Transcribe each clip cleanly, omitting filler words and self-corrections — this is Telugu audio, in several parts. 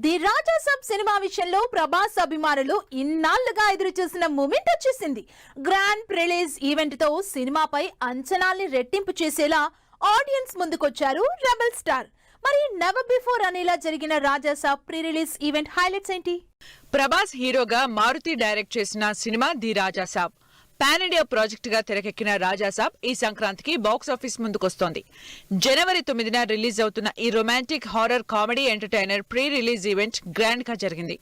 ది రాజాసాబ్ సినిమా విషయంలో ప్రభాస్ అభిమానులు ఇన్నాళ్లుగా ఎదురు చూసిన మూమెంట్ వచ్చేసింది. గ్రాండ్ రిలీజ్ ఈవెంట్ తో సినిమాపై అంచనాల్ని రెట్టింపు చేసేలా ఆడియన్స్ ముందుకొచ్చారు రెబల్ స్టార్. మరి నెవర్ బిఫోర్ అనేలా జరిగిన Raja Saab pre release event highlights ఏంటి? ప్రభాస్ హీరోగా మారుతి డైరెక్ట్ చేసిన సినిమా the Raja Saab. Pan India project గా తెరకెక్కిన రాజాసాబ్ ఈ సంక్రాంతికి బాక్సాఫీస్ ముందుకొస్తోంది. జనవరి 9న రిలీజ్ అవుతున్న ఈ romantic horror comedy entertainer pre release event grand గా జరిగింది.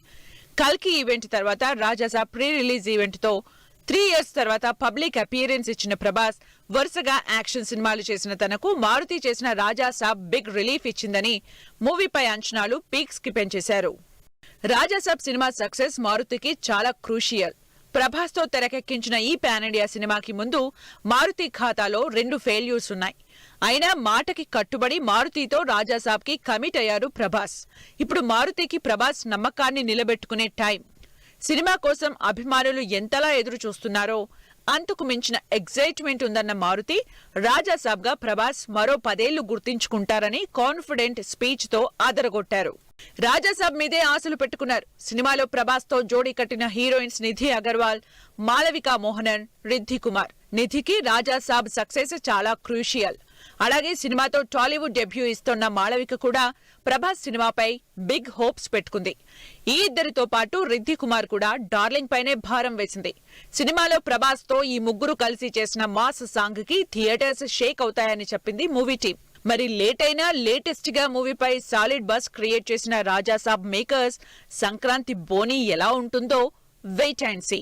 కల్కి ఈవెంట్ తర్వాత రాజాసాబ్ ప్రీ రిలీజ్ ఈవెంట్ తో 3 years తర్వాత పబ్లిక్ అపియరెన్స్ ఇచ్చిన ప్రభాస్ వరుసగా యాక్షన్ సినిమాలు చేసిన తనకు మారుతి చేసిన రాజాసాబ్ బిగ్ రిలీఫ్ ఇచ్చిందని మూవీపై అంచనాలు పీక్స్ కి పెంచేశారు. రాజాసాబ్ సినిమా సక్సెస్ మారుతికి చాలా క్రూషియల్. ప్రభాస్ తో తెరకెక్కించిన ఈ పాన్ ఇండియా సినిమాకి ముందు మారుతి ఖాతాలో 2 ఫెయిల్యూర్స్ ఉన్నాయి. అయినా మాటకి కట్టుబడి మారుతితో రాజాసాబ్ కి కమిట్ అయ్యారు ప్రభాస్. ఇప్పుడు మారుతికి ప్రభాస్ నమ్మకాన్ని నిలబెట్టుకునే టైం. సినిమా కోసం అభిమానులు ఎంతలా ఎదురు చూస్తున్నారో అంతకు మించిన ఎగ్జైట్మెంట్ ఉందన్న మారుతి రాజాసాబ్ గా ప్రభాస్ మరో 10 ఏళ్లు గుర్తించుకుంటారని కాన్ఫిడెంట్ స్పీచ్ తో అదరగొట్టారు. రాజాసాబ్ మీదే ఆశలు పెట్టుకున్నారు. సినిమాలో ప్రభాస్ తో జోడీ కట్టిన హీరోయిన్స్ నిధి అగర్వాల్, మాలవికా మోహనన్, రిద్ధి కుమార్. నిధికి రాజాసాబ్ సక్సెస్ చాలా క్రూషియల్. అలాగే సినిమాతో టాలీవుడ్ డెబ్యూ ఇస్తున్న మాళవిక కూడా ప్రభాస్ సినిమాపై బిగ్ హోప్స్ పెట్టుకుంది. ఈ ఇద్దరితో పాటు రిద్ధి కుమార్ కూడా డార్లింగ్ పైనే భారం వేసింది. సినిమాలో ప్రభాస్ తో ఈ ముగ్గురు కలిసి చేసిన మాస్ సాంగ్ కి థియేటర్స్ షేక్ అవుతాయని చెప్పింది మూవీ టీం. మరి లేట్ అయినా లేటెస్ట్ గా మూవీపై సాలిడ్ బస్ క్రియేట్ చేసిన రాజాసాబ్ మేకర్స్ సంక్రాంతి బోనీ ఎలా ఉంటుందో వెయిట్ అండ్ సీ.